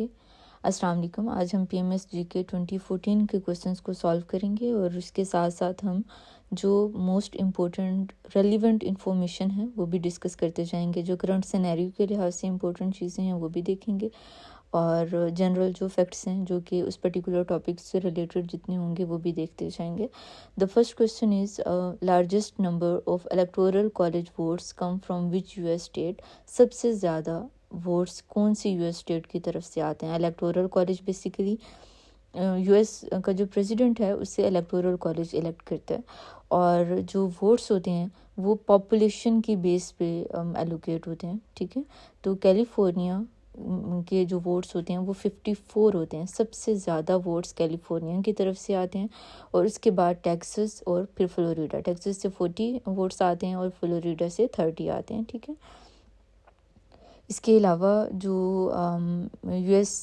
करेंगे। अस्सलाम वालेकुम। आज हम PMS GK 2014 के क्वेश्चंस को सॉल्व करेंगे और उसके साथ साथ हम जो मोस्ट इम्पोर्टेंट रेलिवेंट इंफॉर्मेशन है वो भी डिस्कस करते जाएंगे। जो करंट सिनेरियो के लिहाज से इम्पोर्टेंट चीज़ें हैं वो भी देखेंगे और जनरल जो फैक्ट्स हैं जो कि उस पर्टिकुलर टॉपिक से रिलेटेड जितने होंगे वो भी देखते जाएंगे। The first question is largest number of electoral college votes come from which US state. सबसे ज़्यादा वोट्स कौन सी US स्टेट की तरफ से आते हैं। इलेक्टोरल कॉलेज बेसिकली US का जो प्रेसिडेंट है उससे इलेक्टोरल कॉलेज इलेक्ट करता है और जो वोट्स होते हैं वो पॉपुलेशन की बेस पे एलोकेट होते हैं। ठीक है, तो कैलिफोर्निया के जो वोट्स होते हैं वो 54 होते हैं। सबसे ज़्यादा वोट्स कैलिफोर्निया की तरफ से आते हैं और उसके बाद टेक्सास और फिर फ्लोरिडा। टेक्सास से 40 वोट्स आते हैं और फ्लोरिडा से 30 आते हैं। ठीक है, इसके अलावा जो US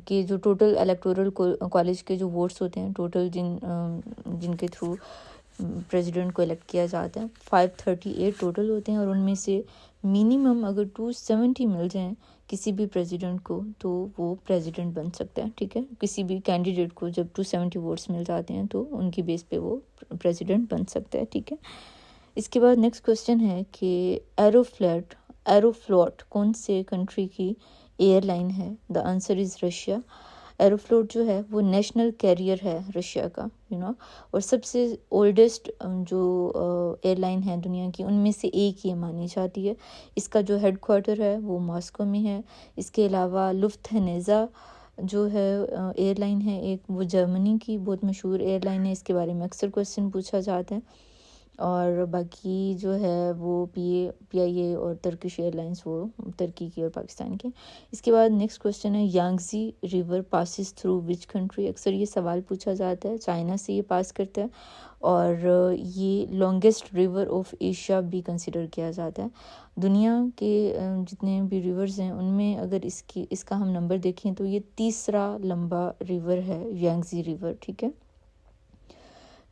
के जो टोटल इलेक्टोरल कॉलेज के जो वोट्स होते हैं टोटल जिनके थ्रू प्रेसिडेंट को इलेक्ट किया जाता है 538 टोटल होते हैं और उनमें से मिनिमम अगर 270 मिल जाएं किसी भी प्रेसिडेंट को तो वो प्रेसिडेंट बन सकता है। ठीक है, किसी भी कैंडिडेट को जब 270 वोट्स मिल जाते हैं तो उनकी बेस पे वो प्रेसिडेंट बन सकता है। ठीक है, इसके बाद नेक्स्ट क्वेश्चन है कि एरोफ्लोट कौन से कंट्री की एयरलाइन है। The answer is Russia. Aeroflot जो है वो नेशनल कैरियर है रशिया का, और सबसे ओल्डेस्ट जो एयरलाइन है दुनिया की उनमें से एक ये मानी जाती है। इसका जो हेडक्वार्टर है वो मॉस्को में है। इसके अलावा लुफ्थहान्सा जो है एयरलाइन है एक, वो जर्मनी की बहुत मशहूर एयरलाइन है। इसके बारे में अक्सर क्वेश्चन पूछा जाता है। और बाकी जो है वो PIA और टर्किश एयरलाइंस वो तुर्की की और पाकिस्तान की। इसके बाद नेक्स्ट क्वेश्चन है Yangtze river passes through which country. अक्सर ये सवाल पूछा जाता है। चाइना से ये पास करता है और ये लॉन्गेस्ट रिवर ऑफ एशिया भी कंसिडर किया जाता है। दुनिया के जितने भी रिवर्स हैं उनमें अगर इसका हम नंबर देखें तो ये तीसरा लंबा रिवर है यांगजी रिवर। ठीक है,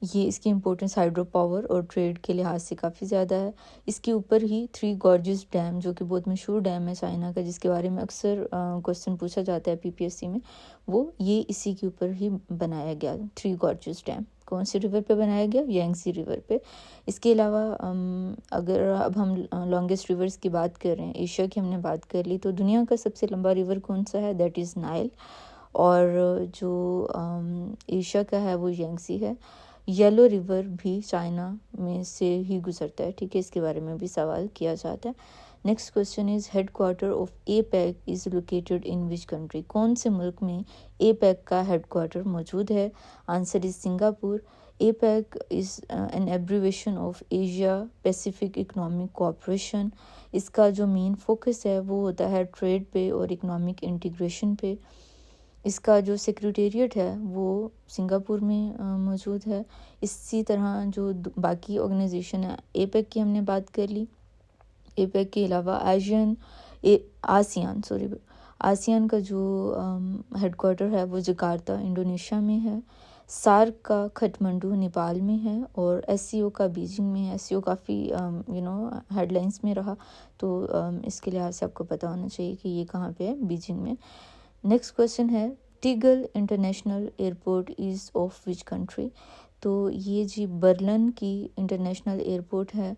ये इसकी इम्पोर्टेंस हाइड्रो पावर और ट्रेड के लिहाज से काफ़ी ज़्यादा है। इसके ऊपर ही 3 गॉर्जेस डैम जो कि बहुत मशहूर डैम है चाइना का, जिसके बारे में अक्सर क्वेश्चन पूछा जाता है PPSC में, वो ये इसी के ऊपर ही बनाया गया। 3 गॉर्जेस डैम कौन से रिवर पे बनाया गया? यांगजी रिवर पे। इसके अलावा अगर अब हम लॉन्गेस्ट रिवर्स की बात कर रहे हैं, एशिया की हमने बात कर ली, तो दुनिया का सबसे लंबा रिवर कौन सा है? That is Nile. और जो एशिया का है वो यांगजी है। येलो रिवर भी चाइना में से ही गुजरता है। ठीक है, इसके बारे में भी सवाल किया जाता है। Next question is headquarter of APEC is located in which country. कौन से मुल्क में APEC का हेडक्वार्टर मौजूद है? Answer is Singapore. APEC is an abbreviation of Asia Pacific economic cooperation. इसका जो मेन फोकस है वो होता है ट्रेड पे और इकोनॉमिक इंटीग्रेशन पे। इसका जो सेक्रेटेरिएट है वो सिंगापुर में मौजूद है। इसी तरह जो बाकी ऑर्गेनाइजेशन है, APEC की हमने बात कर ली। APEC के अलावा आसियान का जो हेडक्वार्टर है वो जकार्ता इंडोनेशिया में है। सार्क का खटमंडू नेपाल में है और SCO का बीजिंग में है। SCO काफ़ी हेडलाइंस में रहा, तो इसके लिहाज से आपको पता होना चाहिए कि ये कहाँ पे है, बीजिंग में। नेक्स्ट क्वेश्चन है Tegel international airport is of which country. तो ये जी बर्लिन की इंटरनेशनल एयरपोर्ट है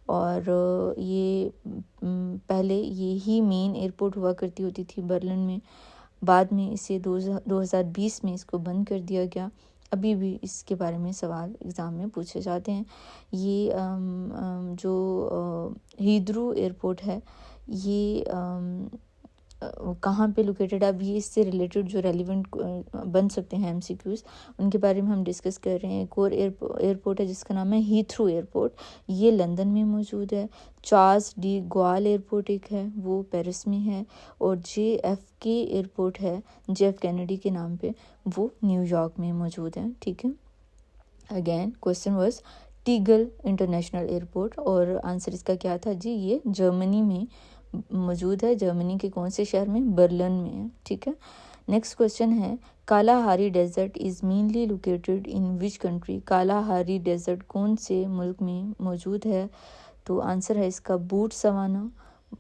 और ये पहले ये ही मेन एयरपोर्ट हुआ करती होती थी बर्लिन में। बाद में इसे 2020 में इसको बंद कर दिया गया। अभी भी इसके बारे में सवाल एग्ज़ाम में पूछे जाते हैं। ये जो हीथ्रो एयरपोर्ट है ये कहाँ पे लोकेटेड है। अब ये इससे रिलेटेड जो रेलिवेंट बन सकते हैं MCQs उनके बारे में हम डिस्कस कर रहे हैं। एक और एयरपोर्ट है जिसका नाम है हीथ्रो एयरपोर्ट, ये लंदन में मौजूद है। चार्ल्स डी गॉल एयरपोर्ट एक है वो पेरिस में है और JFK एयरपोर्ट है JF कैनेडी के नाम पे, वो न्यूयॉर्क में मौजूद है। ठीक है, again question was Tegel international airport और आंसर इसका क्या था जी, ये जर्मनी में मौजूद है। जर्मनी के कौन से शहर में? बर्लिन में है। ठीक है, नेक्स्ट क्वेश्चन है Kalahari desert is mainly located in which country. Kalahari desert कौन से मुल्क में मौजूद है? तो आंसर है इसका बूट सवाना।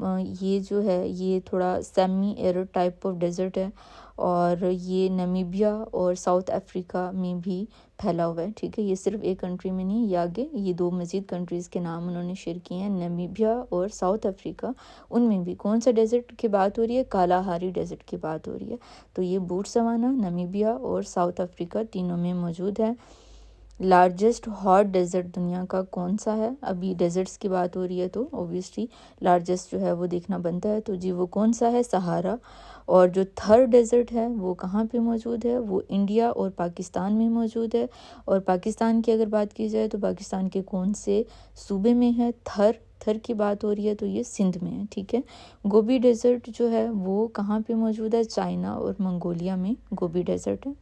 ये जो है ये थोड़ा semi arid type of desert है और ये नमीबिया और साउथ अफ्रीका में भी फैला हुआ है, ठीक है। ये सिर्फ एक कंट्री में नहीं, ये आगे ये 2 मज़ीद कंट्रीज़ के नाम उन्होंने शेयर किए हैं, नमीबिया और साउथ अफ्रीका। उनमें भी कौन सा डेजर्ट की बात हो रही है? कालाहारी डेजर्ट की बात हो रही है। तो ये बोट्सवाना, नमीबिया और साउथ अफ्रीका तीनों में मौजूद है। लार्जेस्ट हॉट डेजर्ट दुनिया का कौन सा है? अभी डेजर्ट्स की बात हो रही है तो ऑब्वियसली लार्जेस्ट जो है वो देखना बनता है, तो जी वो कौन सा है? सहारा। और जो थर डेजर्ट है वो कहाँ पे मौजूद है? वो इंडिया और पाकिस्तान में मौजूद है। और पाकिस्तान की अगर बात की जाए तो पाकिस्तान के कौन से सूबे में है थर? थर की बात हो रही है तो ये सिंध में है, ठीक है। गोबी डेजर्ट जो है वो कहाँ पे मौजूद है? चाइना और मंगोलिया में गोबी डेजर्ट है।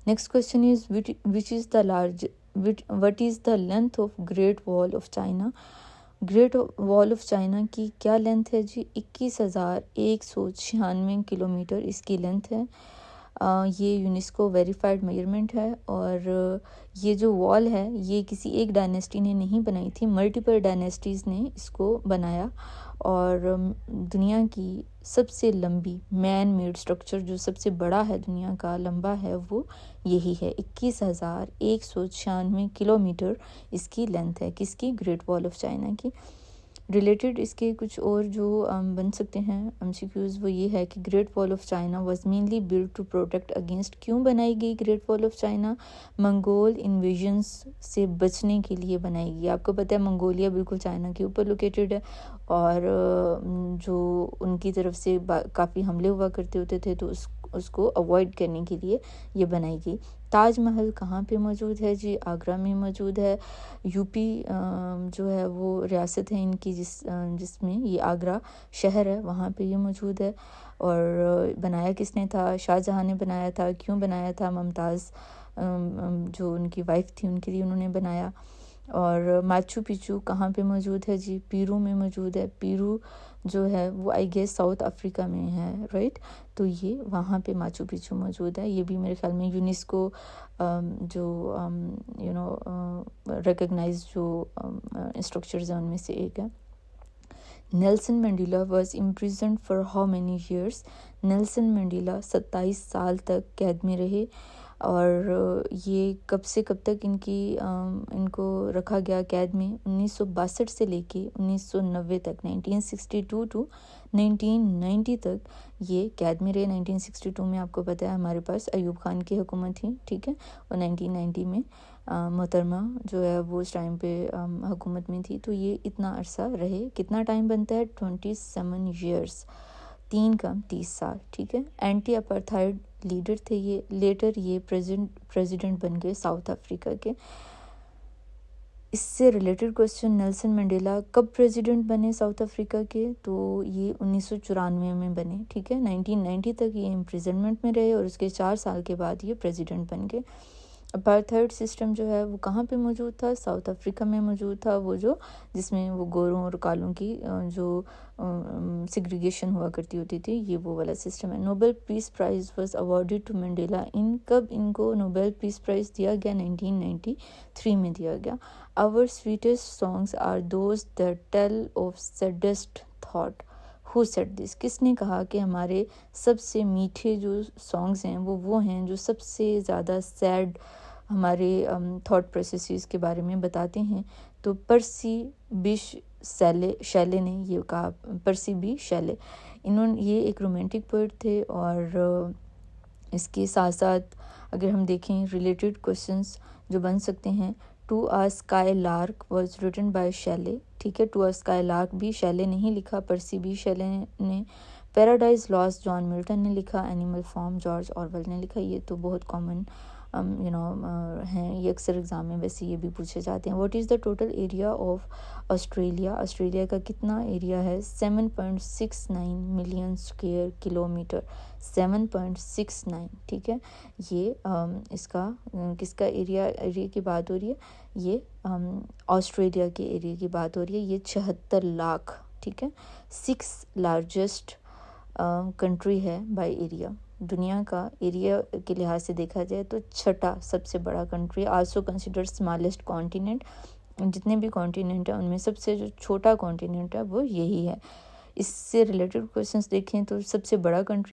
Next question is which is the what is the length of Great Wall of China? Great Wall of China की क्या लेंथ है जी? 21,196 किलोमीटर इसकी लेंथ है। ये यूनेस्को वेरीफाइड मेजरमेंट है और ये जो वॉल है ये किसी एक डायनेस्टी ने नहीं बनाई थी, मल्टीपल डायनेस्टीज़ ने इसको बनाया। और दुनिया की सबसे लंबी मैन मेड स्ट्रक्चर जो सबसे बड़ा है दुनिया का लंबा है वो यही है। 21,196 किलोमीटर इसकी लेंथ है, किसकी? ग्रेट वॉल ऑफ चाइना की। रिलेटेड इसके कुछ और जो बन सकते हैं एमसीक्यूज वो ये है कि Great Wall of China was mainly build to protect against, क्यों बनाई गई Great Wall of China? Mongol invasions से बचने के लिए बनाई गई। आपको पता है मंगोलिया बिल्कुल चाइना के ऊपर लोकेटेड है और जो उनकी तरफ से काफ़ी हमले हुआ करते होते थे तो उसको अवॉइड करने के लिए ये बनाई गई। ताजमहल कहाँ पे मौजूद है जी? आगरा में मौजूद है। यूपी जो है वो रियासत है इनकी जिसमें ये आगरा शहर है वहाँ पे ये मौजूद है। और बनाया किसने था? शाहजहाँ ने बनाया था। क्यों बनाया था? मुमताज़ जो उनकी वाइफ थी उनके लिए उन्होंने बनाया। और माचू पिचू कहाँ पे मौजूद है जी? पेरू में मौजूद है। पेरू जो है वो आई गेस साउथ अफ्रीका में है, राइट। तो ये वहाँ पे माचू पिचू मौजूद है। ये भी मेरे ख्याल में यूनेस्को जो रिकग्नाइज जो स्ट्रक्चर्स हैं उनमें से एक है। Nelson Mandela was imprisoned for how many years? Nelson Mandela 27 साल तक कैद में रहे। और ये कब से कब तक इनको रखा गया कैद में? 1962 से लेके 1990 तक, 1962 टू 1990 तक ये कैद में रहे। 1962 में आपको पता है हमारे पास अयूब खान की हुकूमत थी, ठीक है। और 1990 में मोहतरमा जो है वो उस टाइम पे हुकूमत में थी। तो ये इतना अरसा रहे। कितना टाइम बनता है? 27 ईयर्स, 3 कम 30 साल, ठीक है। एंटी अपार्थाइड लीडर थे ये। लेटर ये प्रेसिडेंट बन गए साउथ अफ्रीका के। इससे रिलेटेड क्वेश्चन, नेल्सन मंडेला कब प्रेसिडेंट बने साउथ अफ्रीका के? तो ये 1994 में बने, ठीक है। 1990 तक ये इम्प्रिजनमेंट में रहे और उसके 4 साल के बाद ये प्रेसिडेंट बन गए। अपार्थाइड सिस्टम जो है वो कहाँ पे मौजूद था? साउथ अफ्रीका में मौजूद था। वो जो जिसमें वो गोरों और कालों की जो सेग्रीगेशन हुआ करती होती थी, ये वो वाला सिस्टम है। Nobel peace prize was awarded to Mandela in, कब इनको नोबेल पीस प्राइज़ दिया गया? 1993 में दिया गया। Our sweetest songs are those that tell of saddest thought. Who said this? किसने कहा कि हमारे सबसे मीठे जो सॉन्ग्स हैं वो हैं जो सबसे ज़्यादा सैड हमारे थॉट प्रोसेसेस के बारे में बताते हैं? तो पर्सी बिश शैले ने ये कहा। पर्सी बी शैले, इन्होंने ये एक रोमांटिक पोएट थे। और इसके साथ साथ अगर हम देखें रिलेटेड क्वेश्चंस जो बन सकते हैं, to a skylark was written by Shelley, ठीक है। टू अ स्काई लार्क भी शैले ने ही लिखा, पर्सी बी शैले ने। पैराडाइज लॉस्ट जॉन मिल्टन ने लिखा। एनिमल फार्म जॉर्ज ऑरवेल ने लिखा। ये तो बहुत कॉमन हैं, ये अक्सर एग्ज़ाम में वैसे ये भी पूछे जाते हैं। What is the total area of Australia? Australia का कितना एरिया है? 7.69 मिलियन स्क्वायर किलोमीटर, 7.69, ठीक है। ये इसका किसका एरिया की बात हो रही है? ये ऑस्ट्रेलिया के एरिया की बात हो रही है। ये 76 लाख, ठीक है। 6 लार्जेस्ट कंट्री है बाय एरिया। दुनिया का एरिया के लिहाज से देखा जाए तो छठा सबसे बड़ा country. Also consider smallest continent जितने भी कॉन्टिनेंट है उनमें सबसे जो छोटा कॉन्टिनेंट है वो यही है। इससे रिलेटेड क्वेश्चंस देखें तो सबसे बड़ा कंट्री